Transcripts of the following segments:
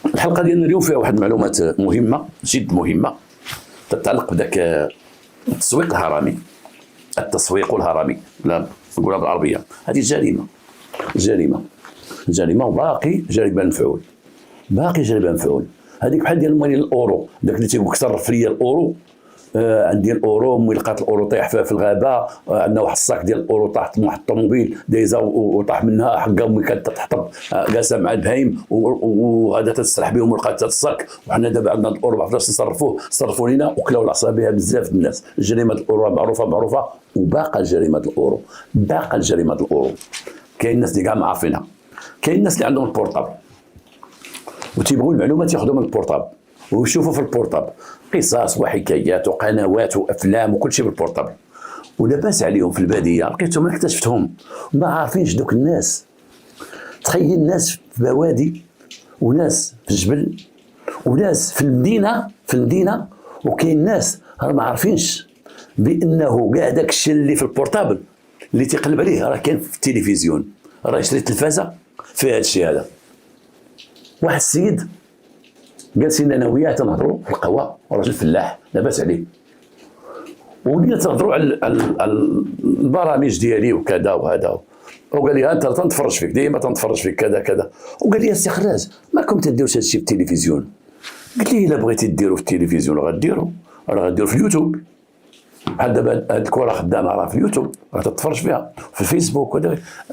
الحلقه ديالنا اليوم فيها واحد المعلومات مهمه جد مهمه تتعلق بداك التسويق الهرمي. التسويق الهرمي، لا نقولها بالعربيه، هذه جريمه وباقي جريمه مفعول، هذيك بحال ديال موالين الاورو، داك اللي تيقول لك صرف لي الاورو، عندي الاورو، ملي لقات الاورو طيح في الغابه، عندنا واحد الصاك ديال الاورو طاحت من واحد الطوموبيل دايزه وطاح منها حقا ملي كانت تحطب جالسه مع البهايم وهذا تتسرح بهم ولقات الصاك، وحنا دابا عندنا الاورو ما عرفناش صرفوا لينا وكلاو العصا بها بزاف الناس. جريمه الاورو معروفه وباقى جريمه الاورو. كاين الناس اللي كاع ما عارفينها، كاين الناس اللي عندهم البورطابل وتيبغوا المعلومات ياخذوا من البورطابل ويشوفوا في البورطابل قصص وحكايات وقنوات وافلام وكل شيء بالبورطابل، ولاباس عليهم في الباديه، لقيتهم انا اكتشفتهم ما عارفينش دوك الناس. تخيل ناس في بوادي وناس في الجبل وناس في المدينه وكاين ناس راه ما عارفينش بانه كاع داك الشيء اللي في البورطابل اللي تيقلب عليه راه كان في التلفزيون، راه شريت تلفازه فيها هذا الشيء هذا. واحد السيد جالسين انا وياه تنهضروا في القهوه، راجل فلاح لاباس عليه، ولينا تنهضروا على البرامج ديالي وكذا وهذا، وقال لي انت تنتفرج فيك ديما تنتفرج فيك كذا، وقال لي السي خراج مالكم تديروش هذا الشيء في التلفزيون؟ قلت ليه الا بغيتي ديروا في التلفزيون راه غديروا في اليوتيوب، بحال دابا هاد الكره خدامه راه في اليوتيوب، راه تتفرج فيها في الفيسبوك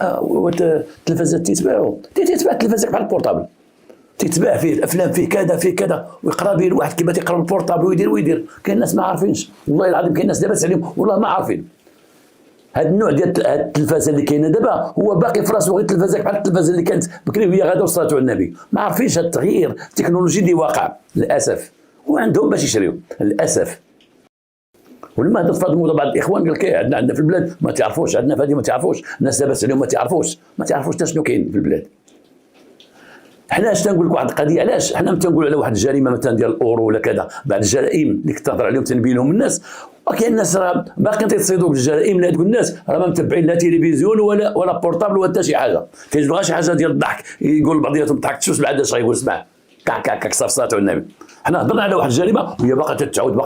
التلفازات تيتباعوا التلفازات بحال البورطابل، تتباع فيه الافلام فيه كذا ويقرا به الواحد كيما تيقرا البورطابل ويدير. كاين الناس ما عارفينش، والله العظيم كاين الناس لاباس عليهم والله ما عارفين. هذا النوع ديال التلفازه اللي كاينه دابا هو باقي في راسو غير التلفازه بحال التلفازه اللي كانت بكري وهي غادا وصلات على النبي، ما عارفينش هذا التغيير التكنولوجي اللي واقع للاسف، وعندهم باش يشريو للاسف. ولما هدرت في هذه الموضوع بعض الاخوان قال لك عندنا في البلاد ما تعرفوش، عندنا في هذه ما تعرفوش، الناس لاباس عليهم ما تعرفوش حتى شنو كاين في البلاد. حنا اش تنقول لك واحد القضيه، علاش حنا ما تنقولوا على واحد الجريمه مثلا ديال الاورو ولا كذا، بعض الجرائم اللي كنت تهضر عليهم تنبين لهم الناس، وكاين الناس راه باقيين تيتصيدوا بالجرائم، هذوك الناس راه ما متبعين لا تلفزيون ولا بورطابل ولا حتى شي حاجه، تيجبد غير شي حاجه ديال الضحك، يقول بعضياتهم ضحكت شوف بعد اش غيقول اسمع كاك صافصات على النبي. حنا هضرنا على واحد الجريمه وهي باقا تتعاود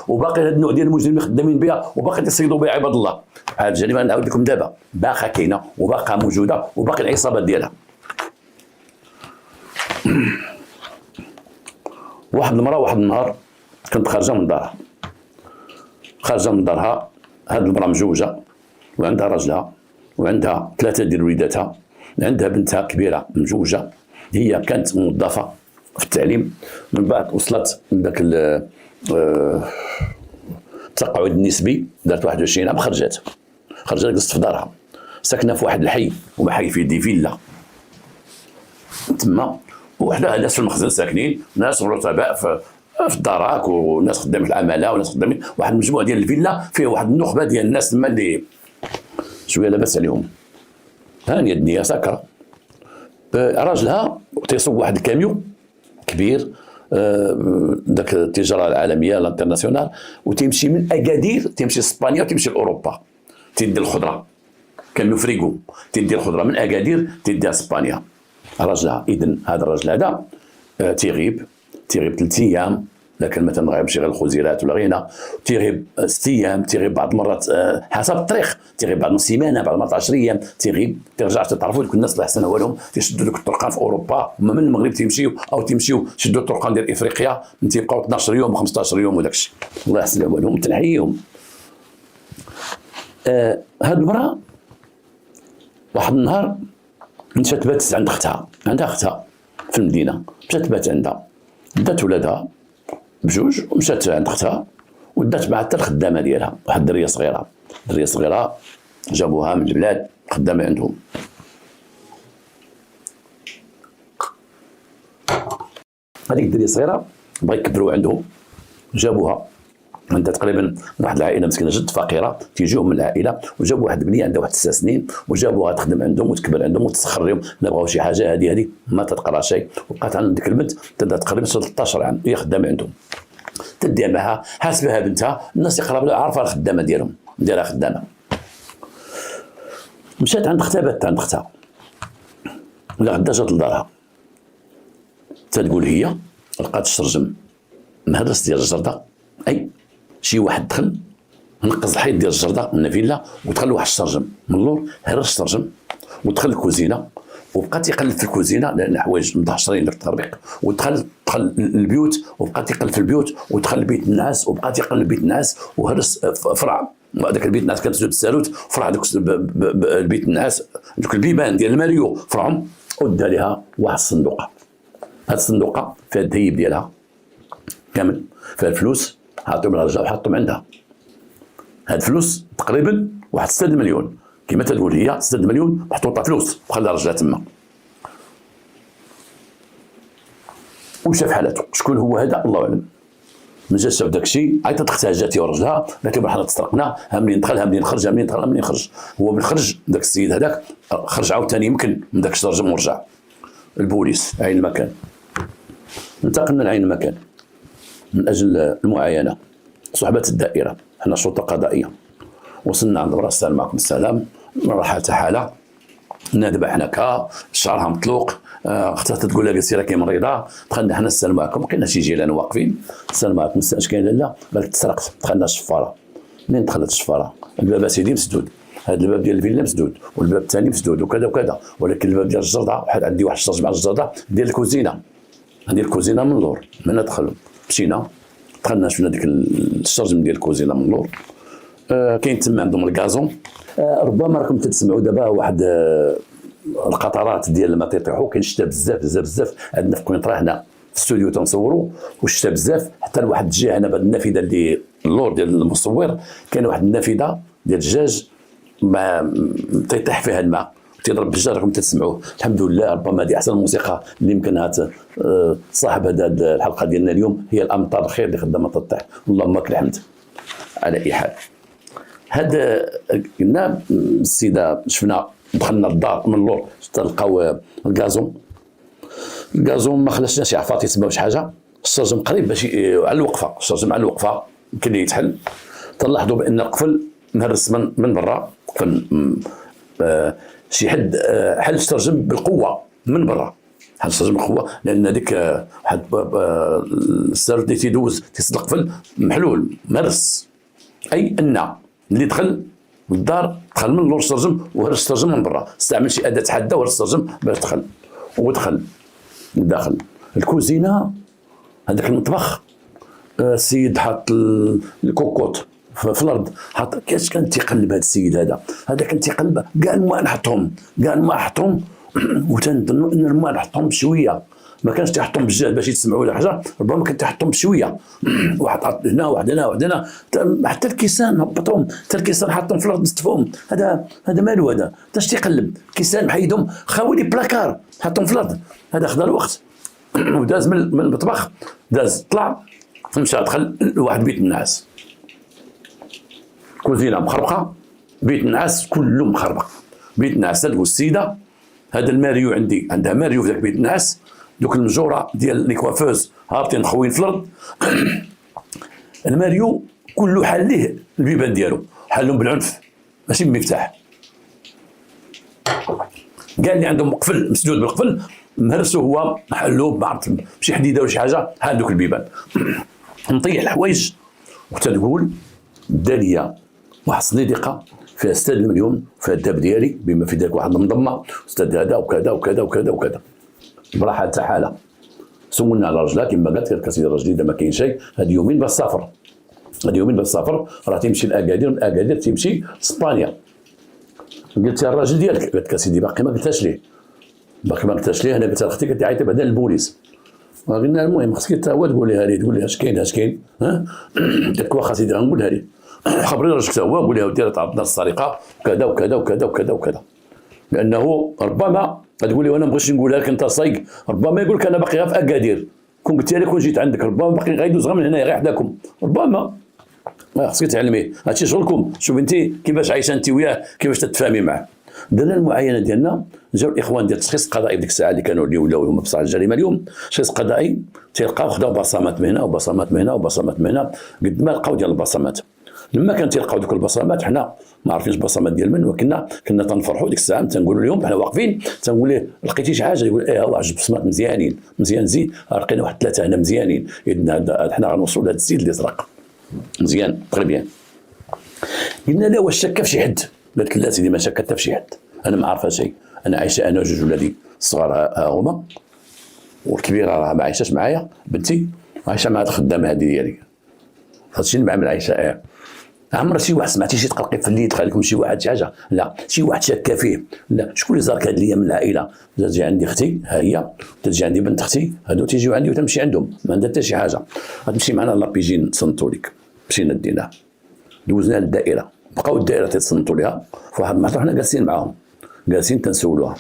وباقي هاد النوع ديال المجرمين خدامين بها وباقي تصيدوا بها عباد الله. هاد الجريمه نعاود لكم دابا باقا كاينه وباقا موجوده وباقي العصابات ديالها. واحد المراه واحد النهار كانت خارجه من دارها، هاد المراه مزوجه وعندها راجلها وعندها 3 ديال وليداتها، عندها بنتها كبيره مزوجه، هي كانت موظفه في التعليم، من بعد وصلت لذاك التقاعد النسبي، دارت 21 عام خرجت جلست في دارها، ساكنه في واحد الحي وحي فيه دي فيلا تما، وحدها ناس في المخزن ساكنين، ناس رتباء في الدراك، وناس خدامين في العماله، وناس خدامين واحد المجموعه ديال الفيلا فيه واحد النخبه ديال الناس تما اللي شويه لاباس عليهم، هانيه الدنيا ساكره. راجلها تيسوق واحد الكاميو كبير، داك التجاره العالميه الانترناسيونال، وتمشي من اكادير تمشي لاسبانيا وتمشي لاوروبا، تدي الخضره كاميو فريغو، تدي الخضره من اكادير تديها لاسبانيا. راجلها اذن هذا الراجل هذا تيغيب 3 ايام، لكن مثلا ما غايبش غير الخزيرات ولا غينا، تيغيب 6 ايام، تيغيب بعض المرات حسب الطريق، تيغيب بعض السيمانه، بعض المرات 10 ايام تيغيب، ترجع تعرفوا دوك الناس الله يحسن والهم تيشدوا دوك الطرقان في اوروبا، هما من المغرب تيمشيو شدوا الطرقان ديال افريقيا، تيبقاو 12 يوم و15 يوم وداك الشيء، الله يحسن والهم تنحييهم. هاد المراه واحد النهار مشات تبات عند اختها، عندها اختها في المدينه، مشات تبات عندها، دات ولادها بجوج ومشات عند اختها ودات معها حتى الخدامه ديالها، واحد الدريه صغيره جابوها من البلاد خدامه عندهم. هذيك الدريه الصغيره بغا يكبروا عندهم، جابوها عندها تقريبا واحد العائله مسكينه جد فقيره، تيجيهم من العائله وجابوا واحد البنيه عندها واحد 9 سنين وجابوها تخدم عندهم وتكبر عندهم وتسخر لهم، لا بغاو شي حاجه هذه ما تتقرا شيء، وبقات عند ديك البنت تقريبا 13 عام هي خدامه عندهم، تدير معها حاسبها بنتها، الناس يقرب لها عارفه الخدامه ديالهم ديرها خدامه. مشات عند اختها، بات عند اختها، ولا غدا جات لدارها، تتقول هي لقات الشرجم مهرس ديال الجرده، اي شي واحد دخل نقز الحيط ديال الجرده من الفيلا ودخل واحد الشرجم من اللور، هرس الشرجم ودخل الكوزينه وبقى تيقلب في الكوزينه لان حوايج مدهشرين داك التربيق، ودخل البيوت وبقى تيقلب في البيوت، ودخل بيت الناس وبقى تيقلب بيت الناس وهرس فرع هذاك البيت الناس كان مسدود بالسالوت، فرع دوك البيت الناس دوك البيبان ديال الماريو فرعهم ودا ليها واحد الصندوقه. هاد الصندوقه فيها الذهيب ديالها كامل، فيها الفلوس عطيهم للرجال وحطهم عندها. هاد الفلوس تقريبا واحد 6 مليون كما تقول هي، 6 مليون محطوطه فلوس وخلى رجلها تما. ومشى في حالته. شكون هو هذا الله اعلم. من جا شاف داك الشيء عيطت اختها جاتي ورجلها قالت لهم حنا تسرقنا، ها منين دخل ها منين خرج ها منين دخل ها منين خرج. هو من خرج داك السيد هذاك خرج عاوتاني يمكن من داك الشرجم ورجع. البوليس عين المكان، انتقلنا لعين المكان من اجل المعاينه. صحبه الدائره حنا شرطه قضائيه، وصلنا عند راس السلام معكم السلام، مرحله حاله نادبه حناكها شعرها مطلوق، اختها تقول لها قالت لها كاين مريضه، دخلنا حنا السلام عليكم لقينا شي جيران واقفين السلام عليكم اش كاين لاله، قالت تسرقت. دخلنا الشفاره. منين دخلت الشفاره؟ الباب سيدي مسدود، هذا الباب ديال الفيلا مسدود والباب الثاني مسدود وكذا وكذا، ولكن الباب ديال الجرده واحد عندي واحد الشرج مع الجرده ديال الكوزينه، عندي الكوزينه من اللور. من دخلوا مشينا دخلنا شفنا ديك الشرج ديال الكوزينه من اللور. كاين تما عندهم الكازون. ربما راكم تسمعوا دابا واحد القطرات ديال الماء تيطيحوا، كاين الشتا بزاف بزاف بزاف عندنا في كوينطرا هنا في الاستوديو تنصوروا، والشتا بزاف حتى لواحد الجهه هنا بعد النافذه اللي اللور ديال المصور كاين واحد النافذه ديال الدجاج ما تيطيح فيها الماء تيضرب بالجار. راكم تسمعوه. الحمد لله ربما هذه احسن موسيقى اللي يمكنها صاحب هذه الحلقه ديالنا اليوم هي الامطار الخير اللي خدامه تطيح، اللهم لك الحمد. على اي حال هذا قلنا السيده شفنا دخلنا الدار من اللور تلقاو الكازون ما خلاشناش عفاطي تما واش حاجه. الشرجم قريب باش على الوقفه، الشرجم على الوقفه يمكن لي يتحل. تلاحظوا بان القفل مهرس من برا، قفل شي حد حل الشرجم بالقوه من برا، حل الشرجم بالقوه لان هذيك واحد السر اللي تيدوز تيسد القفل محلول مهرس، اي ان اللي دخل للدار دخل من اللور الشرجم وهرس الشرجم من برا، استعمل شي اداه حاده وهرس الشرجم باش دخل ودخل لداخل الكوزينه. هذاك المطبخ السيد حط الكوكوط في الارض، حط كاش كان تيقلب هذا السيد هذا كان تيقلب كاع الماء نحطهم وتنظنوا ان الماء نحطهم بشويه، ما كانش تيحطهم بجهد باش يتسمعوا ولا حاجه، ربما كان تيحطهم بشويه واحد حط هنا واحد هنا واحد هنا حتى الكيسان هبطهم، حتى الكيسان حطهم في الارض مستفهم. هذا مالو هذا اش تيقلب؟ كيسان محيدهم خاولي بلاكار حطهم في الارض. هذا خدا الوقت وداز من المطبخ، داز طلع مشى دخل لواحد بيت النعاس، كوزينه مخربقه، بيت النعاس كله مخربق. بيت النعاس تلقوا السيده هذا الماريو عندها ماريو في ذاك بيت النعاس، دوك المجوره ديال لي كوافوز هابطين خوين في الارض. الماريو كله حل ليه البيبان ديالو، حلهم بالعنف ماشي بمفتاح. كاع اللي عندهم قفل مسدود بالقفل مهرسو هو حلوه بعرف شي حديده ولا شي حاجه حال دوك البيبان. نطيح الحوايج وتنقول داليا واحد الصنيدقه فيها 6 مليون فيها الذهب ديالي بما في ذلك واحد المنظمه استاذ هذا وكذا وكذا وكذا وكذا براحه تاع حاله. سولنا على رجلها كما قالت لك سيدي الراجل اذا ما كاين شيء هاد يومين بالسفر، راه تيمشي لاكادير، من اكادير تيمشي اسبانيا. قلت يا الراجل ديالك، قالت لك سيدي باقي ما قلتهاش ليه، انا قلت لها اختي قالت لي عيطي بعدا للبوليس. قلنا المهم خصك حتى هو تقول لها اش كاين ها. قلت لك واخا سيدي غنقولها ليه، خبري راجلك حتى هو قول لها ودي راه تعرضنا للسرقه وكذا وكذا وكذا وكذا وكذا، لانه ربما تقول لي وانا ما بغيتش نقولها لك انت صايق، ربما يقول لك انا باقي غير في اكادير، كون قلت لي كون جيت عندك ربما باقي غيدوز غير من هنايا غير حداكم، ربما خصك تعلميه هادشي شغلكم. شوف انت كيفاش عايشه انت وياه، كيفاش تتفاهمي معاه. درنا المعاينه ديالنا، جاو الاخوان ديال التشخيص القضائي ديك الساعه اللي كانوا اللي ولاو هما بصح الجريمه اليوم، تشخيص قضائي تلقاو خداو بصمات من هنا وبصمات من هنا وبصمات من هنا، قد ما لقاو ديال البصمات لما كان تلقاو دوك البصمات حنا ما عارفينش البصمات ديال من، وكنا تنفرحوا ديك الساعه، تنقولوا اليوم حنا واقفين تنقول ليه لقيتي شي حاجه، يقول ايه هو 10 بصمات مزيانين زيد، لقينا واحد 3 هنا مزيانين، اذا حنا غنوصلوا لهذا السيد اللي سرق مزيان تري بيان. قلنا لا واش شك في شي حد؟ قالت لا سيدي ما شك حتى في شي حد، انا ما عارفه شيء، انا عايشه انا وجوج ولادي الصغار ها هما، والكبيره راه ما عايشاش معايا بنتي، عايشه مع الخدامه هذه ديالي. هادشي اللي مع عايشه عمر شي واحد سمعتي شي تقلقي في الليل دخل لكم شي واحد شي حاجه؟ لا. شي واحد شاكه فيه؟ لا. شكون اللي زارك هاد الايام من العائله؟ تجي عندي اختي ها هي، تجي عندي بنت اختي، هادو تيجيو عندي وتمشي عندهم، ما عندها حتى شي حاجه. غتمشي معنا لابيجي نصنتوا لك. مشينا ديناه دوزنا للدائره، بقاو الدائره تيتصنتوا ليها، فواحد المحطه حنا جالسين معاهم، جالسين تنسولوها.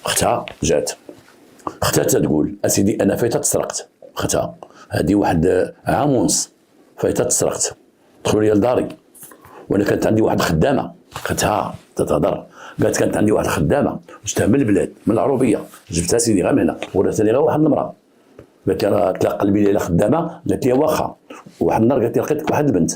اختها جات، اختها تقول اسيدي انا فايته تسرقت، اختها هذه واحد عام ونص فايته تسرقت، دخلوا لي لداري وانا كانت عندي واحد الخدامه، اختها تتهضر، قالت كانت عندي واحد الخدامه جبتها من البلاد من العروبيه، جبتها سيدي غير من هنا ورثتني غير واحد المراه، قالت لي راه تلاقى قلبي ليله خدامه، قالت لي واخا، واحد النهار قالت لي لقيت واحد البنت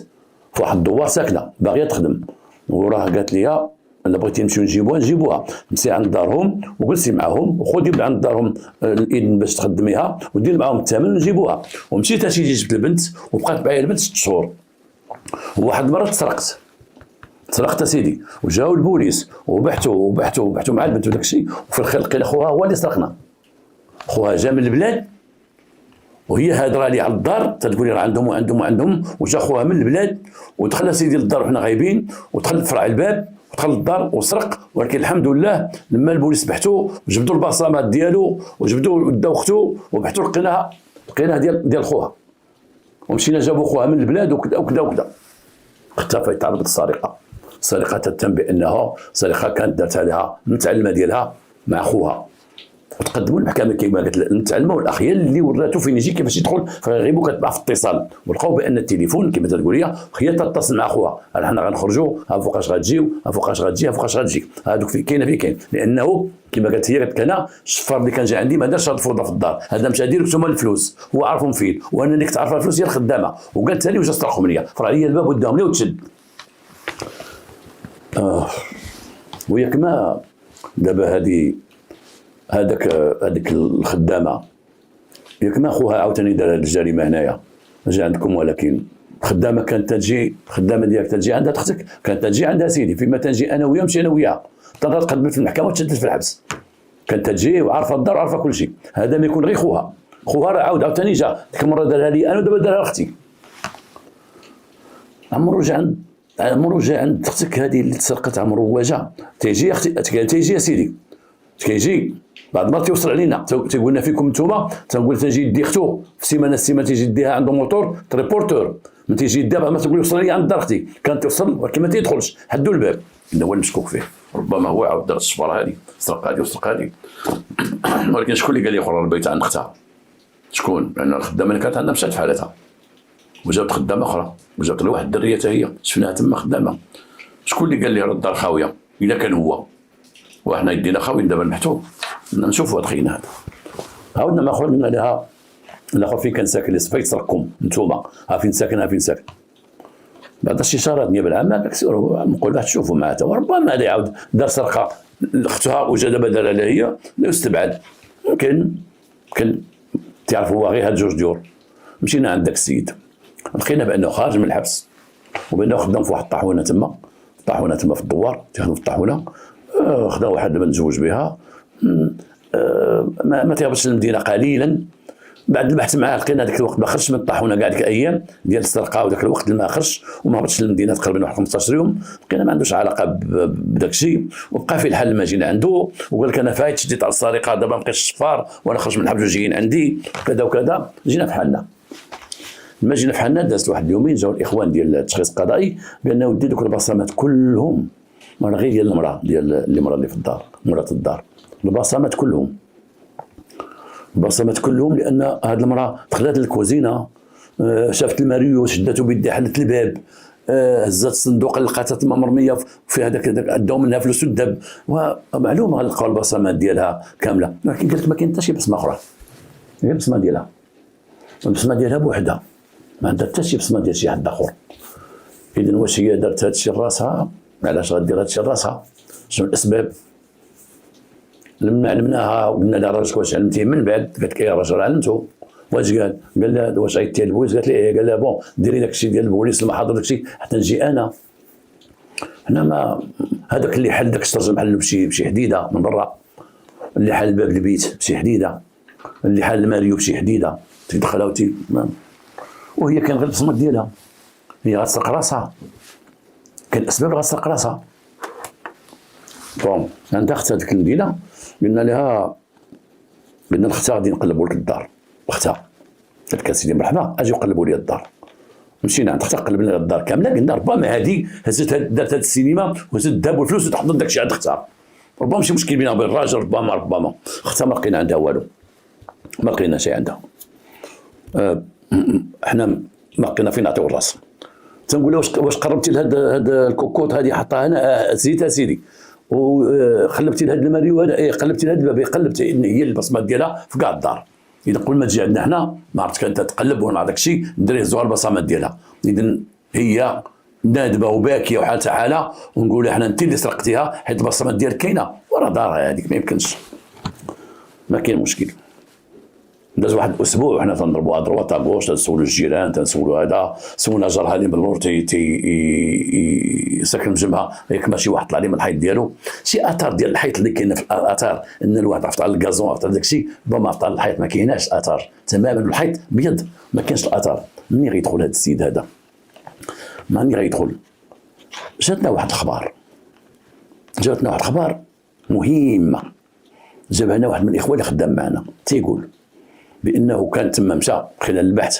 في واحد الدوار ساكنه باغيه تخدم، وراه قالت لي الا بغيتي نمشيو نجيبوها، نمشي عند دارهم وجلسي معاهم وخذي من عند دارهم الاذن باش تخدميها ودير معاهم الثمن ونجيبوها. ومشيت اسيدي جبت البنت وبقات معايا البنت 6 شهور. وواحد المره تسرقت اسيدي، وجاو البوليس وبحثوا مع البنت وداك الشيء، وفي الخير لقينا خوها هو اللي سرقنا. خوها جا من البلاد وهي هادره لي على الدار تقول لي راه عندهم وجا خوها من البلاد ودخل سيدي للدار وحنا غايبين، ودخل فرع الباب ودخل للدار وسرق. ولكن الحمد لله لما البوليس بحثوا وجبدوا البصمات ديالو وجبدوا داو اختو وبحثوا لقيناها ديال خوها، ومشينا جابوا خوها من البلاد وكذا وكذا وكذا. اختفى تعرضت السرقه تتم بانها سرقه كانت دارتها لها المتعلمه ديالها مع خوها، وتقدموا للمحكمه كما قالت المتعلمه والاخ هي اللي وراتو فين يجي كيفاش يدخل، فغيبوا كتبع في الاتصال، ولقاو بان التليفون كما تقول هي تتصل مع خوها، حنا غنخرجوا ها فوقاش غتجيو ها فوقاش غتجي هذوك كاين لانه كما قالت هي قالت انا الشفار اللي كان جا عندي ما دارش هاد الفوضى في الدار، هذا مشى ديريكت هما الفلوس، هو عرفهم فين، وانا اللي كنت عارفه الفلوس هي الخدامه، وقالت لي وجا سرقهم ليا، فرع لي الباب وداهم لي وتشد. وياك ما دابا هذيك الخدامه ياك ما خوها عاوتاني دار هذه الجريمه هنايا جا عندكم، ولكن الخدامه كانت تجي، الخدامه ديالك تجي عندها اختك كانت تجي عندها سيدي، فيما تنجي انا وياها مشي انا وياها تقدمت في المحكمه وتشدت في الحبس، كانت تجي وعارفه الدار وعارفه كل شيء. هذا ما يكون غير خوها راه عاوتاني جا ديك المره دارها لي انا ودابا دارها لاختي. عمرو جا عند اختك هذه اللي تسرقت، عمرو هو جا تيجي اختي تيجي يا سيدي كيجي بعد ما تيوصل علينا تيقول لنا فيكم نتوما، تنقول تنجي يدي اختو في السيمانه تيجي يديها عنده موتور تريبورتور، من تيجي يديها بعد ما تقول يوصل لي عند دار اختي كانت توصل ولكن ما تيدخلش، حدوا الباب انه هو المشكوك فيه، ربما هو عاود دار الشفره هذه سرق هذه وسرق هذه. ولكن شكون اللي قال لي اخرى البيت عند اختها؟ شكون؟ لان الخدامه اللي كانت عندها مشات في حالتها وجابت خدامه اخرى وجابت له واحد الدريه حتى هي شفناها تما خدامه. شكون اللي قال لي راه الدار خاويه؟ الا كان هو وحنا يدينا خاويين دابا نبحثوا نشوفوا هاد خينا هذا. عاودنا ما خرجنا لها الاخر فين كان ساكن اللي صفيت سرقكم نتوما، ها فين ساكن بعد استشارات النيابه العامه كسيروا نقول واحد تشوفوا معاه، وربما هذا يعاود دار سرقه لاختها وجا دابا دارها لها هي لا يستبعد، يمكن تعرف هو غير هاد 2 ديور. مشينا عند داك السيد لقينا بانه خارج من الحبس وبانه خدام في واحد الطاحونه تما في الدوار تيخدم في الطاحونه، خدا واحد متزوج بها، ما تيهبطش للمدينه قليلا. بعد البحث معاه لقينا هذاك الوقت ما خرجش من الطاحونه كاع ديك الايام ديال السرقه، وذاك الوقت ما خرجش وما هبطش للمدينه تقريبا واحد 15 يوم، لقينا ما عندوش علاقه بداك الشيء، وبقى في الحال لما جينا عنده وقال لك انا فايت شديت على السرقه دابا ما بقيتش الصفار وانا خرج من الحبس وجايين عندي كذا وكذا. جينا في حالنا لما جينا في حالنا دازت واحد اليومين جاو الاخوان ديال التشخيص القضائي بانه ودي دوك البصمات كلهم وانا غير ديال المراه اللي في الدار مرات الدار، البصمات كلهم لان هذه المراه دخلت للكوزينه شافت الماريو شدته بيدها حلت الباب هزت الصندوق لقاتها تما مرميه في هذاك داو منها فلوس الذهب، ومعلومه غنلقاو البصمات ديالها كامله، لكن قالت ما كاين حتى شي بصمه اخرى هي البصمه ديالها بوحدها ما عندها حتى شي بصمه ديال شي حد اخر. اذا واش هي دارت هذا الشيء لراسها؟ علاش غدير هذا الشيء لراسها؟ شنو الاسباب؟ لما علمناها وقلنا لها راجلك واش علمتيه من بعد؟ قالت لك يا راجل علمته. واش قال؟ قال لها واش عيطتي للبوليس؟ قالت لي ايه. قال لها بون ديري داك الشيء ديال البوليس لما حضر داك الشيء حتى نجي انا. حنا ما هذاك اللي حل داك الشطرج محلو بشي حديده من برا، اللي حل باب البيت بشي حديده، اللي حل الماريو بشي حديده تيدخلها وهي كان غير البصمه ديالها، هي غتسرق راسها، كان اسباب غتسرق راسها. بون عندها اختها ديك الليله قلنا لها لاختها غادي نقلبوا لك الدار. اختها قالت لك سيدي مرحبا اجيو قلبوا لي الدار. مشينا عند اختها قلبنا لها الدار كامله، قلنا ربما هذه هزت دارت هذا السينما وهزت الذهب والفلوس وتحضر داك الشيء عند اختها، ربما ماشي مشكل بينها وبين الراجل، ربما اختها ما لقينا عندها والو، ما لقينا شيء عندها. احنا ما لقينا فين نعطيو الراس. تنقول لها واش قربتي لهذا الكوكوط هذه حطها هنا زيتها سيدي وخلبتي لهذا الماريو هذا؟ ايه قلبتي لهذا الباب، قلبتي هي البصمات ديالها في كاع الدار. اذا قبل ما تجي عندنا حنا ما عرفتش كانت تقلب ونعرف داك الشيء ندير زوار البصمات ديالها. اذا هي نادبه وباكيه وحالتها حاله ونقول لها حنا انت اللي سرقتيها حيت البصمات ديالك كاينه ورا دارها هذيك ما يمكنش، ما كاين مشكل. داز واحد الاسبوع وحنا تنضربوا ضربه تاع غوش، تنسولوا الجيران، تنسولوا هذا، سولنا جار هذه بالنور ساكن في جنبها ياك ماشي واحد طلع لي من الحيط ديالو، شي اثار ديال الحيط اللي كاينه في الاثار ان الواحد عرفت على الكازون عرفت على داك الشيء، ربما عرفت على الحيط ما كايناش الاثار تماما، الحيط بيض ما كاينش الاثار. منين غيدخل هذا السيد هذا؟ منين غيدخل؟ جاتنا واحد الخبار مهمه، جابها لنا واحد من الاخوه اللي خدام معنا تيقول بانه كان تما مشى خلال البحث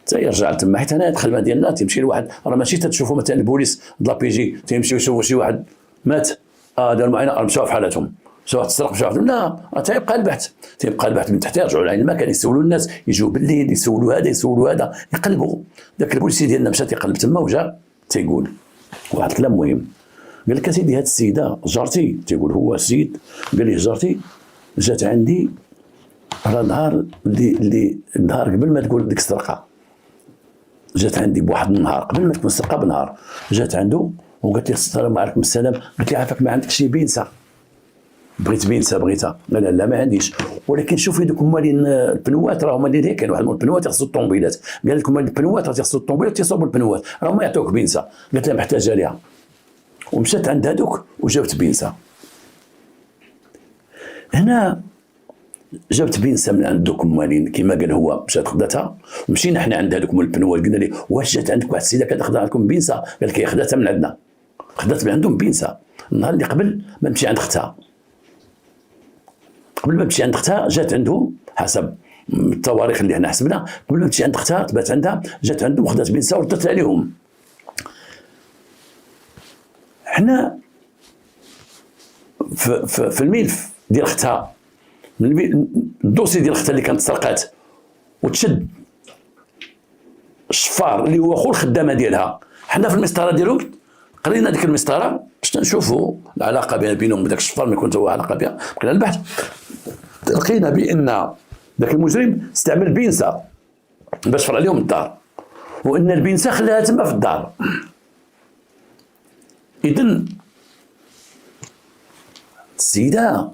تيرجع تما، حيت هنا الخدمه ديالنا تيمشي لواحد راه ماشي تتشوفوا مثلا البوليس د لابيجي تيمشيو يشوفوا شي واحد مات دار معينه مشاو في حالتهم، مشاو تسرق مشاو لا تيبقى البحث من تحت، يرجعوا لعين المكان يسولوا الناس، يجوا بالليل يسولوا هذا يقلبوا. ذاك البوليسي ديالنا مشى تيقلب تما وجا تيقول واحد الكلام مهم، قال لك اسيدي هاد السيده جارتي، تيقول هو السيد قال لي جارتي جات عندي راه النهار قبل ما تقول ديك السرقه، جات عندي بواحد النهار قبل ما تكون السرقه بنهار، جات عنده وقالت لي السلام عليكم. السلام. قلت لي عافاك ما عندك شي بينسه؟ بغيت بينسه بغيتها. لا ما عنديش، ولكن شوفي دوك مالين البنوات راه هما اللي كاين واحد من البنوات يخصو الطوموبيلات، قال لكم البنوات راه تيخصو الطوموبيلات تيصوبوا البنوات راه ما يعطوك بينسه. قالت لها محتاجه ليها ومشات عند هذوك وجابت بينسه. هنا جابت بينسه من عند دوك موالين كما قال هو، مشات خداتها ومشينا حنا عند هذوك مول البنوات قلنا ليه واش جات عندك واحد السيده كتاخذ عندكم بينسه؟ قال لك هي خداتها من عندنا، خدات من عندهم بينسه النهار اللي قبل ما نمشي عند اختها، قبل ما نمشي عند اختها جات عنده حسب التواريخ اللي حنا حسبنا، قبل ما نمشي عند اختها تبات عندها جات عندهم وخدات بينسه وردت عليهم. حنا في الملف ديال اختها، الدوسي ديال اختها اللي كانت سرقات وتشد الشفار اللي هو خو الخدامه ديالها، حنا في المسطره ديالهم قرينا ديك المسطره باش نشوفوا العلاقه بينهم وبداك الشفار ما يكون هو علاقه بها. بقينا البحث لقينا بان ذاك المجرم استعمل بينسه باش فرع لهم الدار، وان البينسه خلاها تما في الدار. اذن السيده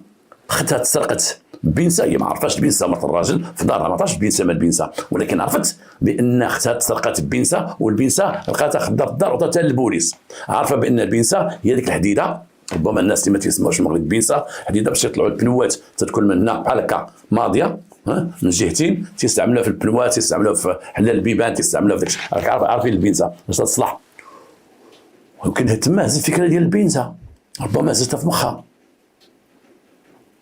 اختها تسرقت بينسه، هي ما عرفاش البينسه مرت الراجل في دارها، ما عرفاش البينسه مال البينسه، ولكن عرفت بان اختها تسرقت بينسه والبينسه لقاتها خدها في الدار وعطاتها للبوليس. عارفه بان البينسه هي ديك الحديده، ربما الناس اللي ما تيسمعوش المغرب بينسه حديده باش يطلعوا البنوات تتكون من هنا بحال هكا ماضيه من جهتين، تيستعملوها في البنوات، تيستعملوها في حلال البيبان، تيستعملوها في داك عارفين البينسه باش تصلح. ولكن تما هز الفكره ديال البينسه، ربما هزتها في مخها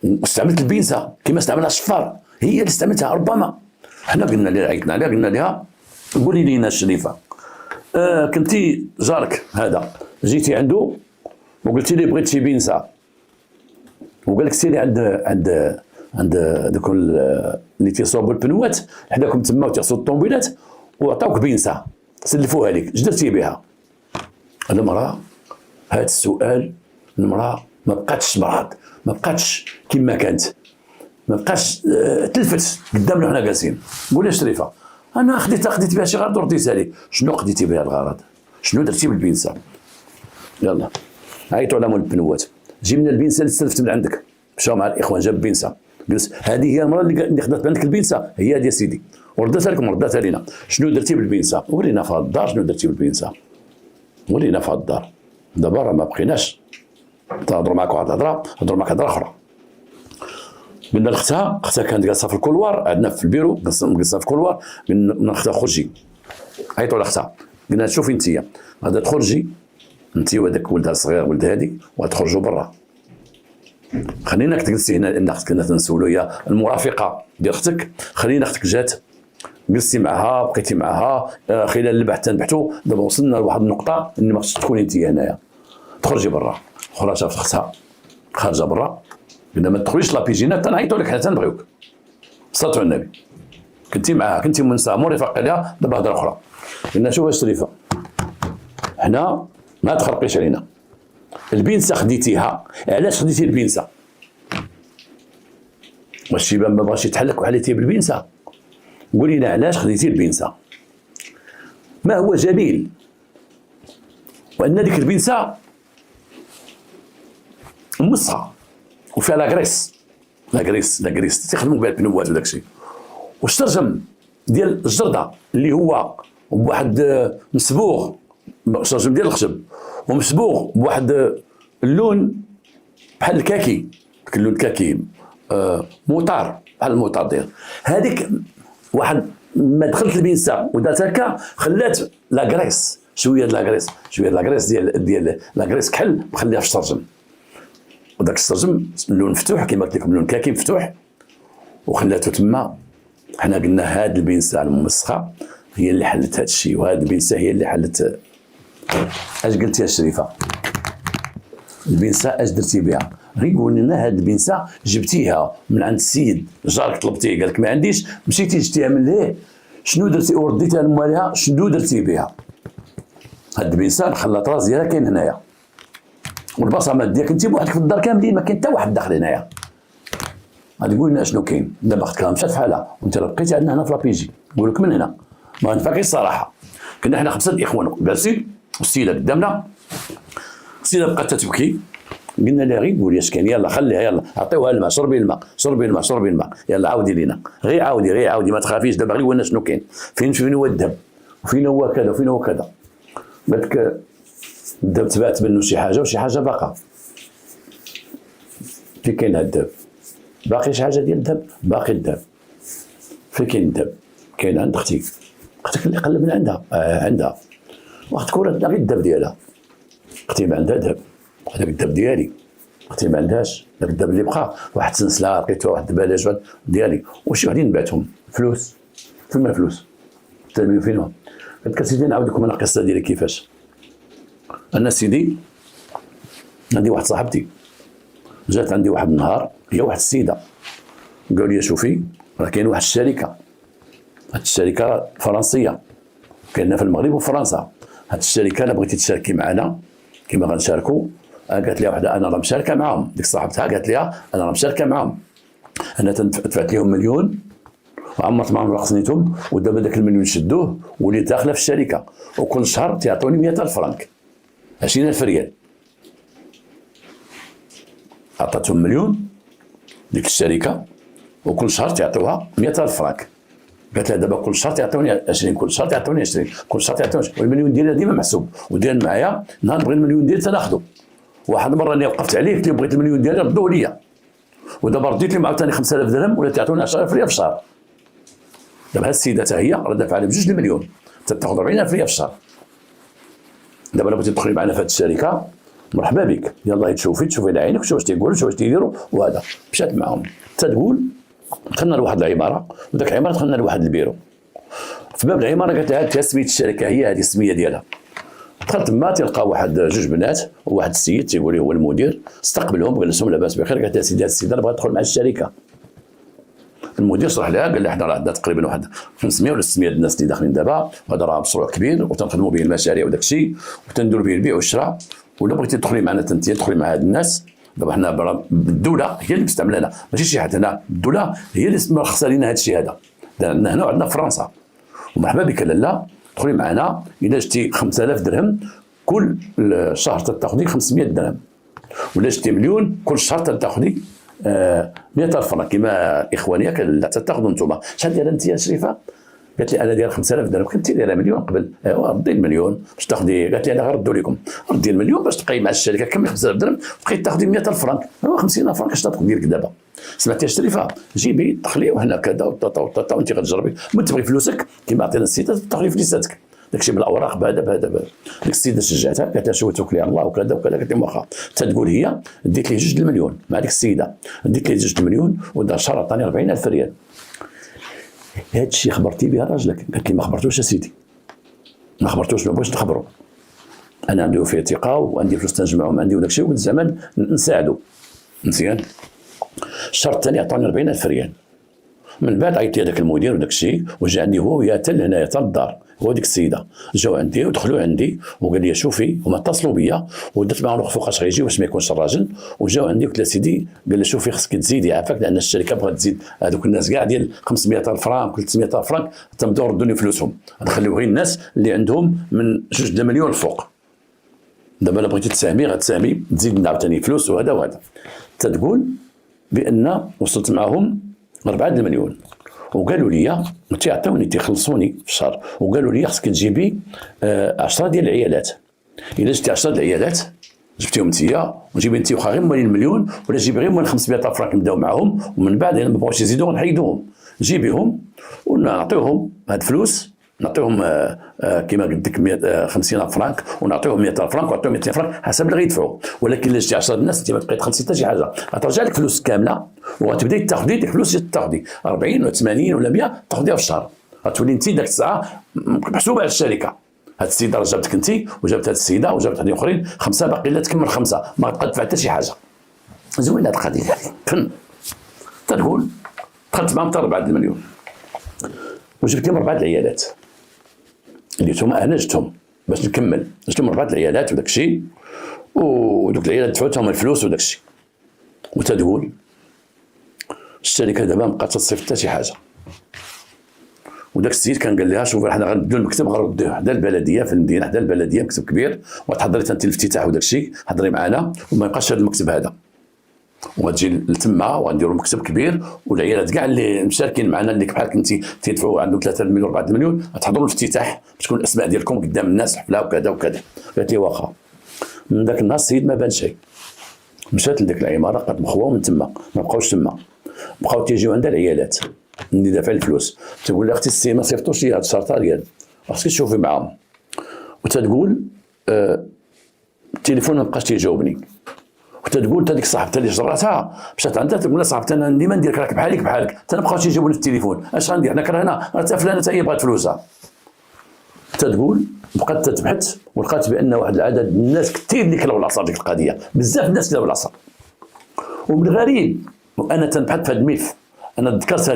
واستعملت البينسه كما استعملها الشفار، هي اللي استعملتها ربما. حنا قلنا لها عيطنا عليها قلنا لها قولي لينا الشريفه، كنتي جارك هذا جيتي عنده وقلتي لي بغيت شي بينسه، وقال لك سيري عند دوك اللي تيصوبوا البنوات حداكم تما وتيغسلوا الطوموبيلات وعطاوك بينسه سلفوها لك، اش درتي بها؟ المراه هذا السؤال، المراه ما بقاتش مرض، ما بقاتش كما كانت، ما بقاش تلفت قدامنا حنا جالسين. قول لي شريفه انا خديت بها شي غرض ورديتها لك. شنو خديتي بها الغرض؟ شنو درتي بالبنسه؟ يلا عيطوا على مول البنوات، جبنا البنسه اللي استلفت من عندك، مشاو مع الاخوان جاب بنسه، جلس هذه هي المره اللي خدات عندك البنسه، هي هذه يا سيدي، وردتها لكم ردتها لينا، شنو درتي بالبنسه؟ ورينا في الدار شنو درتي بالبنسه، ورينا في الدار. دابا راه ما بقيناش تهضروا معك واحد الهضره، هضروا معك هضره اخرى. قلنا لاختها، اختها كانت جالسه في الكولوار عندنا في البيرو، جلسنا في الكولوار، قلنا لاختها خرجي، عيطوا لاختها، قلنا شوفي انت غادا تخرجي انت وهذاك ولدها الصغير ولد هادي وغتخرجوا برا، خليناك تجلسي هنا لان اختك كنا تنسولو هي المرافقه ديال اختك، خلينا اختك جات جلستي معها بقيتي معها خلال البحث تنبحثوا، دابا وصلنا لواحد النقطه ان ما خصش تكوني انت هنايا، تخرجي برا. اخرى شافت اختها خارجه برا، قلنا ما تدخليش لابيجينا تنعيطوا لك حتى نبغيوك، صلوا على النبي، كنتي معاها كنتي منسى مرافقه لها. دابا هضره اخرى، قلنا شوف شريفه حنا ما تخرقيش علينا، البنسه خديتيها، علاش خديتي البنسه؟ واش الشيبان ما بغاش يتحلك وحليتيه بالبنسه؟ قولي لنا علاش خديتي البنسه؟ ما هو جميل وان ديك البنسه مسخه وفيها لاكريس، لاكريس تيخدموا بها البنوات وداك الشيء، والشرجم ديال الجرده اللي هو بواحد مصبوغ، الشرجم ديال الخشب ومصبوغ بواحد اللون بحال الكاكي، اللون الكاكي موطار بحال الموطار ديال هذيك، واحد ما دخلت البنسه ودات هكا خلات لاكريس، شويه لاكريس ديال لاكريس كحل مخليها في الشرجم، وداك الشرجم اللون مفتوح كما قلت لكم، اللون كاكي مفتوح وخلاته تما. حنا قلنا هاد البنسه الممسخه هي اللي حلت هاد الشيء، وهاد البنسه هي اللي حلت. اش قلتي يا شريفه؟ البنسه اش درتي بها؟ غير قول لنا هاد البنسه جبتيها من عند السيد جارك طلبتيه قال لك ما عنديش، مشيتي جبتيها من ليه؟ شنو درتي ورديتها لمالها؟ شنو درتي بها؟ هاد البنسه الخلاط راس ديالها كاين هنايا، والبصمات ديالك انت بوحدك في الدار كاملين، ما كاين حتى واحد داخل هنايا. غادي تقول لنا شنو كاين؟ دابا اختك مشات بحالها وانت راه بقيتي عندنا هنا في لابيجي، نقول لك من هنا ما نفعكش الصراحه. كنا حنا 5 اخوان جالسين والسيده قدامنا، السيده بقات تبكي، قلنا لها غير قولي اش كاين، يلا خليها، يلا عطيوها الماء، شربي الماء، يلا عاودي لينا، غير عاودي ما تخافيش، دابا غير قولنا شنو كاين، فين هو الذهب، وفين هو كذا وفين هو كذا. قالت لك الذهب تبعت منه شي حاجه وشي حاجه باقا. فين كاين هاد الذهب؟ باقي شي حاجه ديال الذهب؟ باقي الذهب. فين كاين الذهب؟ كاين عند اختك اللي قلبنا عندها، عندها واحد كره غير الذهب ديالها، اختي ما عندها ذهب، هذاك الذهب ديالي، اختي ما عندهاش، هذاك الذهب اللي بقى واحد سلسله لقيتها واحد البلاج ديالي، وشي وحدين نبعتهم فلوس، فين الفلوس؟ التلميذ فينهم؟ قلت لك سيدي نعاود لكم انا القصه ديالي كيفاش. انا سيدي عندي واحد صاحبتي جات عندي واحد النهار، هي واحد السيده قالوا لي شوفي راه كاين واحد الشركه، هاد الشركه فرنسيه كاينه في المغرب وفرنسا، هاد الشركه الا بغيتي تشاركي معنا كيما غنشاركوا. قالت لي وحده انا راه مشاركه معاهم، ديك صاحبتها قالت لها انا راه مشاركه معاهم، انا دفعت لهم 1,000,000 وعمرت معهم رخصنيتهم، ودابا داك 1,000,000 شدوه وليت داخله في الشركه، وكل شهر تيعطوني 100,000 فرنك، 20,000 ريال. عطاتهم 1,000,000 ديك الشركه وكل شهر تعطوها 100,000 فرنك. قالت لها دابا كل شهر تعطوني 20، كل شهر تعطوني 20، كل شهر تعطوني 20، والمليون ديالي ديما محسوب ودير معايا، نهار نبغي المليون ديالي تناخذو. واحد المره اللي وقفت عليه قلت له بغيت المليون ديالي ردوه ليا، ودابا رديت لهم عاوتاني 5,000 درهم ولا تعطوني 10,000 ريال في الشهر. دابا هاد السيده حتى هي راه دافعه عليها ب2 المليون، تاخذ 40,000 ريال في الشهر. دابا الا بغيتي تدخلي معنا في هاد الشركه مرحبا بك، يلاه تشوفي على عينك شوف واش تيقولوا شوف واش تيديروا، وهذا مشات معاهم تتقول. دخلنا لواحد العماره، وداك العماره دخلنا لواحد البيرو، في باب العماره قالت لها هذه سميه الشركه، هي هذه السميه ديالها. دخلت تما تلقى واحد 2 بنات وواحد السيد تيقول لي هو المدير، استقبلهم جلسهم لاباس بخير. قالت لها سيدي هذه السيده بغات تدخل مع الشركه. المدير شرح لها قال لها حنا راه عندنا تقريبا واحد 500 ولا 600 الناس اللي داخلين دابا، وهذا راه مشروع كبير وتنخدموا به المشاريع وداك الشيء وتنديروا به البيع والشراء، ولا بغيتي تدخلي معنا تنتي تدخلي مع هاد الناس. دابا حنا الدوله هي اللي مستعملانا ماشي شي حد، هنا الدوله هي اللي مرخصه لنا هذا الشيء هذا، عندنا هنا وعندنا في فرنسا. ومرحبا بك لاله تدخلي معنا الا جبتي 5000 درهم كل شهر تاخذي 500 درهم، ولا جبتي مليون كل شهر تاخذي 100,000 فرنك كما اخواني لا تاخذوا انتم. شحال دايره انت يا شريفه؟ قالت لي انا داير 5000 درهم. كنت دايره مليون قبل. ايوا ردي المليون باش تاخذي. قالت لي انا غنردوا لكم. ردي المليون باش تبقاي مع الشركه كمل 5000 درهم بقيت تاخذي 100,000 فرنك. ايوا 50,000 فرنك اش تقدر دير دابا؟ سمعتي يا شريفه؟ جيبي دخلي وهنا كذا وطاطا وانت غتجربي. من تبغي فلوسك كيما عطينا السيده تاخذي فلوساتك. داكشي بالاوراق بهذا. ديك السيده شجعتها قالت لها شوفي توكلي على الله وكذا وكذا. قالت لي واخا. تقول هي ديت لي 2 المليون مع ديك السيده. ديت لي 2 المليون ودار شهر عطاني 40,000 ريال. هذا الشيء خبرتي به راجلك؟ قالت لي ما خبرتوش يا سيدي، ما خبرتوش، ما بغيتش نخبرو. انا عندي فيه ثقه وعندي فلوس تنجمعهم عندي وداك الشيء وقلت زعما نساعدو. مزيان. الشهر الثاني عطاني 40,000 ريال. من بعد عيطت لي هذاك المدير وداك الشيء وجا عندي هو وياه حتى لهنايا حتى للدار، هو ديك السيده جاو عندي ودخلوا عندي وقال لي شوفي هما اتصلوا بيا ودرت معاهم فوقاش غيجي باش ما يكونش الراجل، وجاو عندي قلت له سيدي قال لي شوفي خصك تزيدي عافاك لان الشركه بغات تزيد هذوك الناس كاع ديال 500,000 فرنك 300,000 فرنك تبداو ردوا لي فلوسهم، نخليو غير الناس اللي عندهم من 2 مليون الفوق. دابا الا بغيتي تساهمي غتساهمي تزيد عاوتاني فلوس وهذا وهذا. تتقول بان وصلت معاهم 4 المليون وقالوا لي تيعطيوني تيخلصوني في الشهر وقالوا لي خصك تجيبي 10 ديال العيالات. الا جبتي 10 ديال العيالات جبتيهم انتيا وجيبي انت واخا غير موالين المليون ولا جيبي غير موالين 500,000 فرنك نبداو معاهم ومن بعد الا ما بغاوش يزيدوا نحيدوهم. جيبيهم ونعطيوهم هاد الفلوس نعطيهم كما قلت لك 50,000 فرنك ونعطيهم 100,000 فرنك ونعطيهم 200 فرنك حسب اللي غيدفعوا. ولكن الا جبتي 10 الناس انت ما تبقاي تخلصي حتى شي حاجه، غترجع لك فلوس كامله وغتبداي تاخذي ديك الفلوس تاخذي 40 ولا 80 ولا 100 تاخذيها في الشهر. غتولي انت داك الساعه محسوبه على الشركه. هاد السيده جابتك انت وجابت هاد السيده وجابت هاد اخرين 5 باقي لا تكمل 5 ما تبقى تدفع حتى شي حاجه. زوينه هاد القضيه هذه. فن تقول دخلت معاهم حتى 4 المليون وجبت لهم 4 العيالات اللي هما انا جبتهم باش نكمل. جبت لهم 4 العيالات وداك الشيء ودوك العيالات دفعتهم الفلوس وداك الشيء. وتقول الشركه دابا ما بقاتش تصيفط حتى شي حاجه. وداك السيد كان قال لها شوف حنا غنبدلوا المكتب غنردوه حدا البلديه في المدينه حدا البلديه مكتب كبير وتحضري انت الافتتاح وداك الشيء حضري معنا وما يبقاش هذا المكتب هذا وغتجي لتما وغنديروا مكتب كبير والعيالات كاع اللي مشاركين معنا اللي بحالك انت تدفعوا عندهم 3 مليون 4 مليون غتحضروا الافتتاح تكون الاسماء ديالكم قدام الناس الحفله وكذا وكذا. قالت لي واخا. من ذاك النهار السيد ما بان شيء. مشات لديك العماره لقات مخوه من تما ما بقاوش تما بقاو تيجيو عندها العيالات اللي دافع الفلوس. تقول لها اختي السي ما صيفطوش لي هاد الشرطه ديال خاصك تشوفي معاهم. وتتقول التليفون ما بقاش تيجاوبني. وتتقول تا ديك صاحبتها اللي جراتها مشات عندها تقول لها صاحبتها انا ديما ندير راك بحالك حتى ما بقاوش يجاوبوني في التليفون اش غندير انا كرهنا حتى فلانه حتى هي بغات فلوسها. تتقول بقات تتبحث ولقات بان واحد العدد الناس كثير اللي كلاو العصا ديك القضيه بزاف الناس كلاو العصا. ومن الغريب وانا تنبحث في هذا الملف انا ذكرت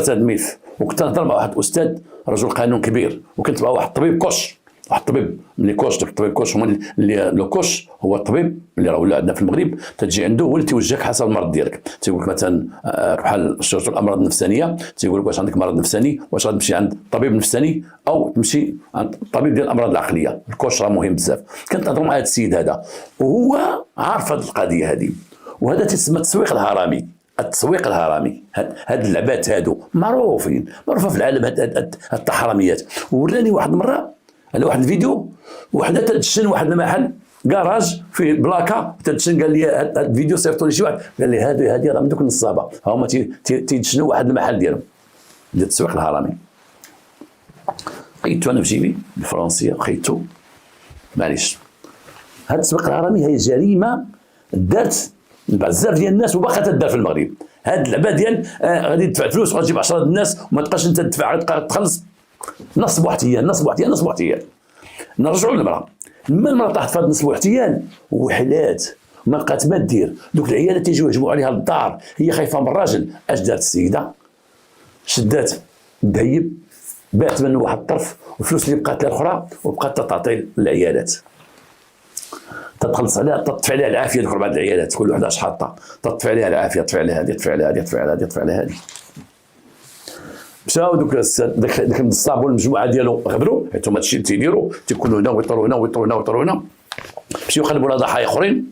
هذا الملف وكنت نهضر مع واحد الاستاذ رجل قانون كبير وكنت مع واحد الطبيب كوش واحد الطبيب ملي كوش الطبيب كوش هما اللي لو كوش هو الطبيب اللي راه ولا عندنا في المغرب تجي عنده هو اللي تيوجهك حسب المرض ديالك. تيقول لك مثلا بحال شرط الامراض النفسانيه تيقول لك واش عندك مرض نفساني واش غتمشي عند طبيب نفساني او تمشي عند طبيب ديال الامراض العقليه. الكوش راه مهم بزاف. كنت نهضر مع هذا السيد هذا وهو عارف هذه القضيه هذه وهذا تسمى التسويق الهرمي. التسويق الهرمي هاد اللعبات هادو معروفه في العالم هاد التحرميات. وراني واحد المره على واحد الفيديو وحده تدشن واحد المحل كراج في بلاكا تدشن قال لي هاد الفيديو صيفطوا لي شي واحد قال لي هذه راه من دوك النصابه هما تيدشنوا واحد المحل ديالهم ديال التسويق الهرمي. خيطو انا في جيبي بالفرنسيه خيطو معليش. هاد التسويق الهرمي هي جريمه دارت بزاف ديال الناس وباقا تدار في المغرب. هاد اللعبه ديال غادي تدفع فلوس وغتجيب 10 الناس وما تبقاش انت تدفع تخلص نصب واحتيال. نرجعوا للمراه لما المراه طاحت في هذا النصب واحتيال وحلات ما لقات ما دير دوك العيالات تيجيو يهجموا عليها للدار هي خايفه من الراجل. اش دارت السيده؟ شدات الذهيب باعت منه واحد الطرف والفلوس اللي بقات لها الاخرى وبقات تعطي للعيالات تتخلص عليها تطفي عليها العافيه. ذكر بعض العيالات كل وحده اش حاطه تطفي عليها العافيه تطفي عليها هذه تطفي عليها هذه تطفي عليها هذه تطفي عليها هذه تطفي عليها هذه. مشاو داك الصابون المجموعه ديالو غبروا حيت هما هادشي تيديروا تيكونوا هنا ويطروا هنا ويطروا هنا ويطروا هنا، مشيو يقلبوا على ضحايا اخرين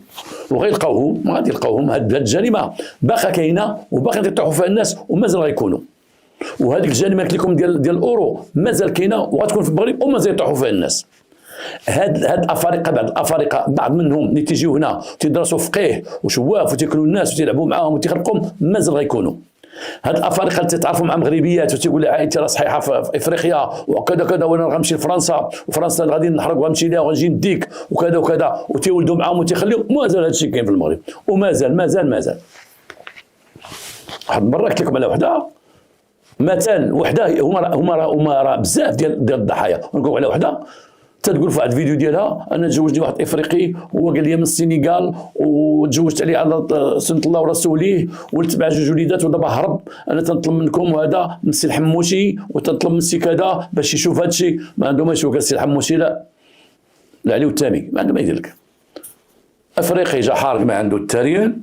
وغيلقاوهم غادي يلقاوهم. هاد الجريمه باقا كاينه وباقي تيطيحوا فيها الناس ومازال غيكونوا، وهذيك الجريمه قلت لكم ديال الاورو مازال كاينه وغتكون في المغرب ومازال يطيحوا فيها الناس. هاد الافارقه، بعض الافارقه بعض منهم اللي تيجيو هنا تيدرسوا فقيه وشواف وتيكلوا الناس وتيلعبوا معاهم وتيخرقهم مازال غيكونوا. هاد الافارقه اللي تتعرفوا مع مغربيات وتيقول لها انت راه صحيحه في افريقيا وكذا كذا وانا غنمشي لفرنسا وفرنسا غادي نحرق وغنمشي لها وغنجي نديك وكذا وكذا وتيولدوا معاهم وتيخليو، مازال هادشي كاين في المغرب ومازال مازال. واحد المره قلت لكم على وحده مثلا، وحده هما راه بزاف ديال الضحايا، نقول على وحده تتقول في واحد الفيديو ديالها انا تزوجني واحد افريقي وهو قال لي من السنغال وتزوجت عليه على سنه الله ورسوله ولدت مع 2 وليدات ودابا هرب، انا تنطلب منكم وهذا من السي الحموشي وتنطلب من السي كذا باش يشوف هذا الشيء. ما عنده ما يشوف. قال السي الحموشي لا عليه التامي ما عنده ما يدير لك. افريقي جا حارق ما عنده التاريان،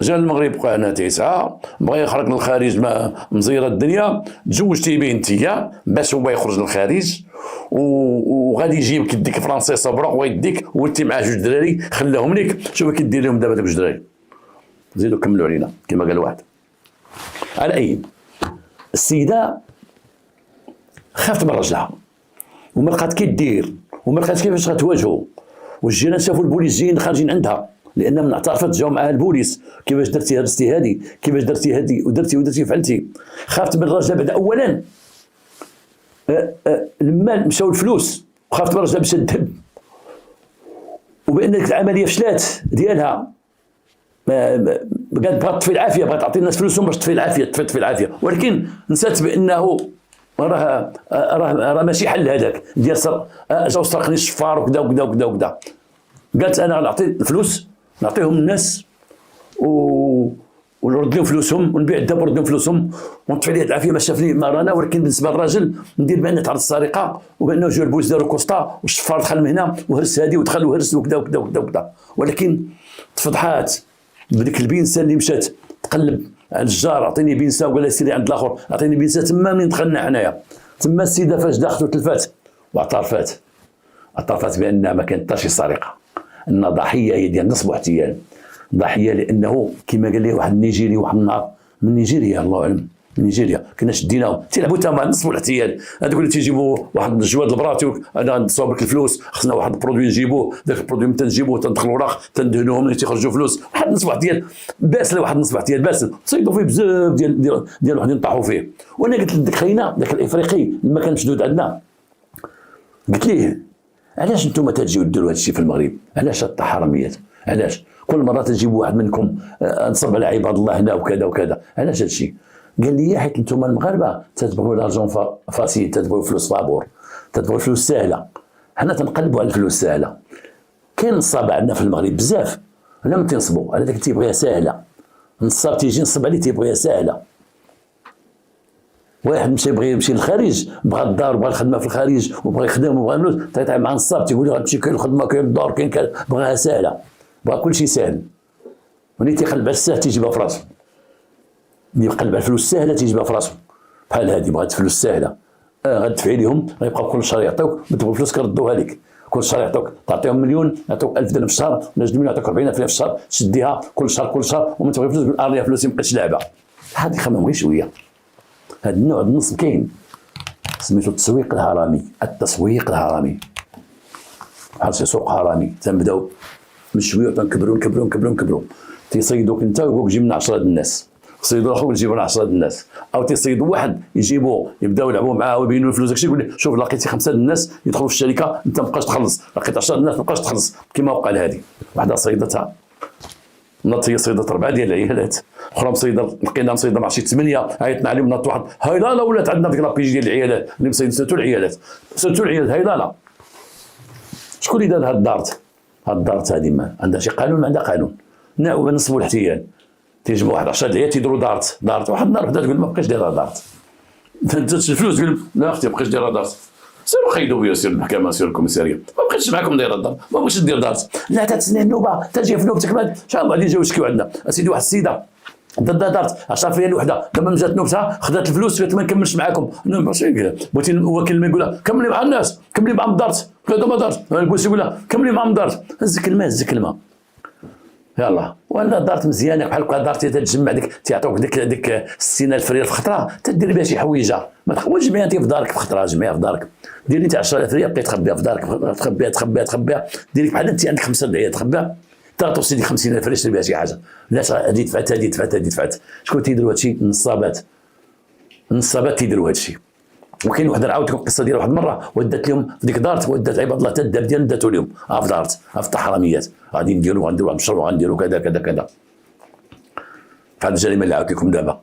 جا المغرب بقى هنا تيسعى بغى يخرج للخارج ما مزيره الدنيا، تزوجتي به انتيا باش هو يخرج للخارج وغادي يجيبك يديك فرنسي صبرق ويديك ولدتي مع 2 دراري خلاهم لك. شوف كيدير لهم دابا دوك 2 دراري، زيدوا كملوا علينا كما قال واحد. على اي السيده خافت من رجلها وما لقات كي دير وما لقات كيفاش غتواجهو، والجيران شافوا البوليس جايين خارجين عندها لان من اعترفت جاو معها البوليس كيفاش درتي هرستي هذه كيفاش درتي هذه ودرتي فعلتي. خافت من الرجل بعد اولا المال مشاو الفلوس وخافت من الرجل مشى الذهب، وبان العمليه فشلات ديالها بغات تطفي العافيه، بغات تعطي الناس فلوسهم باش تطفي العافيه ولكن نسات بانه راه ماشي حل هذاك ديال جاو سرقني الشفار وكذا وكذا وكذا وكذا. قالت انا غنعطي الفلوس نعطيهم الناس ونرد لهم فلوسهم ونبيع الذهب ونرد لهم فلوسهم ونطفي عليه العافيه ما شافني ما رانا. ولكن بالنسبه للراجل ندير بان تعرض السرقه وبانه جاو البوليس داروا كوسطا والشفار دخل من هنا وهرس هذه ودخل وهرس وكذا وكذا وكذا وكذا. ولكن تفضحات بديك البنسه اللي مشات تقلب على الجار عطيني بنسه وقال لها سيري عند الاخر عطيني بنسه. تما منين دخلنا حنايا تما السيده فاش داخلت وتلفات واعترفت بان ما كانت حتى شي سرقه، ان ضحيه هي ديال نصب واحتيال. ضحيه لانه كما قال لي واحد النيجيري واحد النهار من نيجيريا الله اعلم من نيجيريا كنا شديناهم تيلعبوا تما نصب والاحتيال. هذوك اللي تيجيبوا واحد الجواد البراتي انا غنصاوب لك الفلوس خصنا واحد البرودوي نجيبوه ذاك البرودوي متى نجيبوه تندخلوا وراق تندهنوهم اللي تيخرجوا فلوس. واحد نصب واحتيال باسل واحد نصب واحتيال باسل تصيدوا فيه بزاف ديال وحدين طاحوا فيه. وانا قلت لك خينا ذاك الافريقي لما كان مشدود عندنا قلت ليه علاش نتوما تجيو ديروا هذا الشيء في المغرب؟ علاش هاد الحراميات؟ علاش كل مره تجيبوا واحد منكم نصب على عباد الله هنا وكذا وكذا؟ علاش هذا الشيء؟ قال لي حيت نتوما المغاربه تتبغوا لارجون فاسيل، تتبغوا فلوس فابور، تتبغوا فلوس سهله. حنا تنقلبوا على الفلوس السهله. كاين نصاب عندنا في المغرب بزاف لم تنصبوا على داك تيبغيها سهله. نصاب تيجي نصب عليه تيبغيها سهله. واحد مشى يبغي يمشي للخارج بغى الدار بغى الخدمه في الخارج وبغى يخدم وبغى الفلوس تيطيح مع نصاب تيقول له غتمشي كاين الخدمه كاين الدار كاين بغاها سهله بغى كل شيء سهل. ملي تيقلب على السهل تيجيبها في راسو، ملي يقلب على الفلوس السهله تيجيبها في راسو. بحال هذه بغات فلوس سهله غتدفعي لهم غيبقاو كل شهر يعطيوك ما تبغي فلوس كردوها لك. كل شهر يعطوك تعطيهم مليون يعطوك 1000 درهم في الشهر ولا 2 مليون يعطوك 40,000 في الشهر تشديها كل شهر وما تبغي فلوس تقول لي فلوسي مابقيتش لعبه. هذه خمم غير شويه. هذا النوع النصب كاين سميتو التسويق الهرمي. التسويق الهرمي بحال شي سوق هرمي تنبداو من شويه تنكبروا تيصيدوك انت ويقولك جيب لنا 10 الناس، تصيدوا الاخر ويجيبوا لنا 10 الناس، او تيصيدوا واحد يجيبوه يبداو يلعبوا معاه ويبينوا الفلوس داكشي يقول لك شوف لقيتي 5 الناس يدخلوا في الشركه انت مابقاش تخلص، لقيت 10 الناس مابقاش تخلص. كما وقع لهذه وحده صيدتها ناضت هي صيدت 4 ديال العيالات، اخرى لقينا مصيده مع شي 8 عيطنا عليهم ناضت واحد هايلاله ولات عندنا ديك لابيجي ديال العيالات اللي مصيد سالتو العيالات هايلاله. شكون اللي دار هاد الدارت هذه ما عندها شي قانون؟ ما عندها قانون. نعم نصبوا الاحتيال تيجمعوا واحد 10 العيال تيديروا دارت واحد النهار بدا تقول ما بقاش دايره دارت تنتج الفلوس تقول لا اختي ما بقاش دايره دارت سيروا خيدوا بيا سير المحكمه سير الكوميساريه ما بقيتش معكم دايره الدار ما بغيتش ندير دارت لا تتسنى النوبه تجي في نوبتك شحال من بعد يجيو يشكيو عندنا. اسيدي واحد السيده دارت 10 ريال وحده، دابا جات نوبتها خدات الفلوس قالت ما نكملش معاكم. انا ماشي بغيتي الوكيل ما يقول لها كملي مع الناس، كملي مع دارت، قالت ما دارت، البوليس يقول لها كملي مع دارت، هز كلمه هز كلمه يلا. ولا دارت مزيانه بحال هكا دارتي تتجمع ديك تيعطوك ديك 60,000 ريال في خطره تدير بها شي حويجه، ما تخرجش بها انت في دارك في خطره، جمعها في دارك، دير انت 10,000 ريال بقيت تخبيها في دارك، تخبيها ديريك بحال انت عندك 5 دعايات تخبيها تعطوا سيدي 50,000 ريال تشري بها شي حاجه. علاش هذه دفعت شكون تيديروا هادشي؟ النصابات تيديروا هادشي. وكاين واحد نعاود لكم القصه ديال واحد المره ودات لهم في ديك دارت، ودات عباد الله حتى الداب ديالهم داتو لهم في دارت في الحراميات، غادي نديروا واحد المشروع غنديروا كذا كذا كذا. فهاد الجريمه اللي عاودت لكم دابا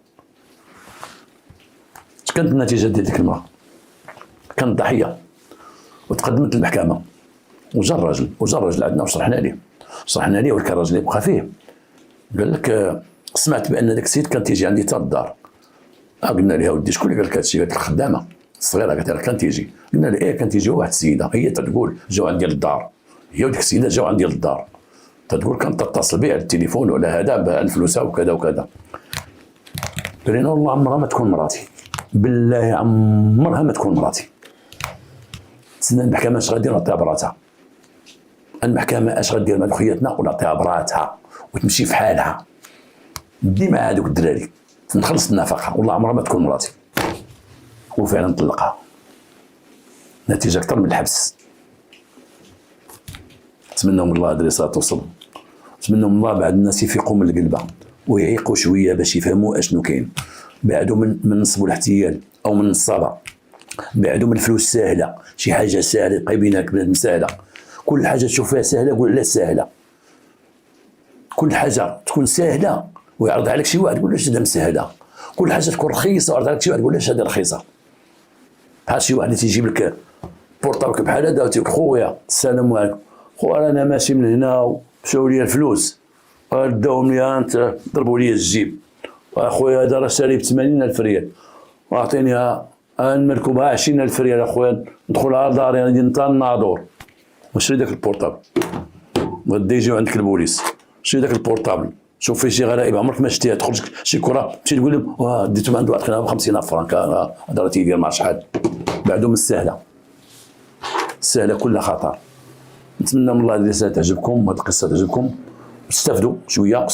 اش كانت النتيجه ديال ديك المراه؟ كانت ضحيه وتقدمت للمحكمه وجا الراجل عندنا وشرحنا ليه ولكن الراجل يبقى فيه. قال لك سمعت بان داك السيد كان تيجي عندي حتى للدار. قلنا لها ودي شكون اللي قال لك هادشي؟ قالت الخدامه الصغيره قالت لها كان تيجي. قلنا لها كان تيجي واحد السيده هي تقول جاو عندي للدار، هي وديك السيده جاو عندي للدار تقول كانت تتصل بي على التليفون ولا هذا بفلوسها وكذا وكذا. قال لنا والله عمرها ما تكون مراتي، بالله عمرها ما تكون مراتي. تسنى المحكمه اش غادير نعطيها براتها، المحكمه اش غدير مع خوياتنا ونعطيها براتها وتمشي في حالها. ديما هذوك الدراري نخلص النفقه والله عمرها ما تكون مراتي. وفعلا طلقها، نتيجه اكثر من الحبس. نتمنى من الله هذه الرساله توصل، نتمنى من الله بعد الناس يفيقوا من القلبه ويعيقوا شويه باش يفهموا اشنو كاين، بعدوا من نصب الاحتيال او من النصابه، بعدوا من الفلوس ساهله، شي حاجه ساهله قايبينها بنادم ساهله، كل حاجه تشوفها ساهله قول لا ساهله، كل حاجه تكون ساهله ويعرض عليك شي واحد تقول له هذا مسهله، كل حاجه تكون رخيصه ويعرض عليك شي واحد تقول له هذه رخيصه. بحال شي واحد تيجيب لك بورطابلك بحال هذا وتقول خويا السلام عليكم، خويا انا ماشي من هنا ومشاو لي الفلوس داوهم لي انت ضربوا لي الجيب، اخويا هذا راه شاري ب 80,000 ريال واعطينيها نملكوها 20,000 ريال اخويا ندخلها لداري غادي نتا الناظور وشري داك البورطابل. غادي يجيو عندك البوليس شري داك البورطابل، شوف فيه شي غرائب عمرك ما شتيها، تخرج شي كره تمشي تقول لهم ديتو عنده واحد ب 50,000 فرانك هذا راه تيدير مع شحال. بعدو من السهله كلها خطر. نتمنى من الله هذه الرساله تعجبكم وهذه القصه تعجبكم تستافدوا شويه.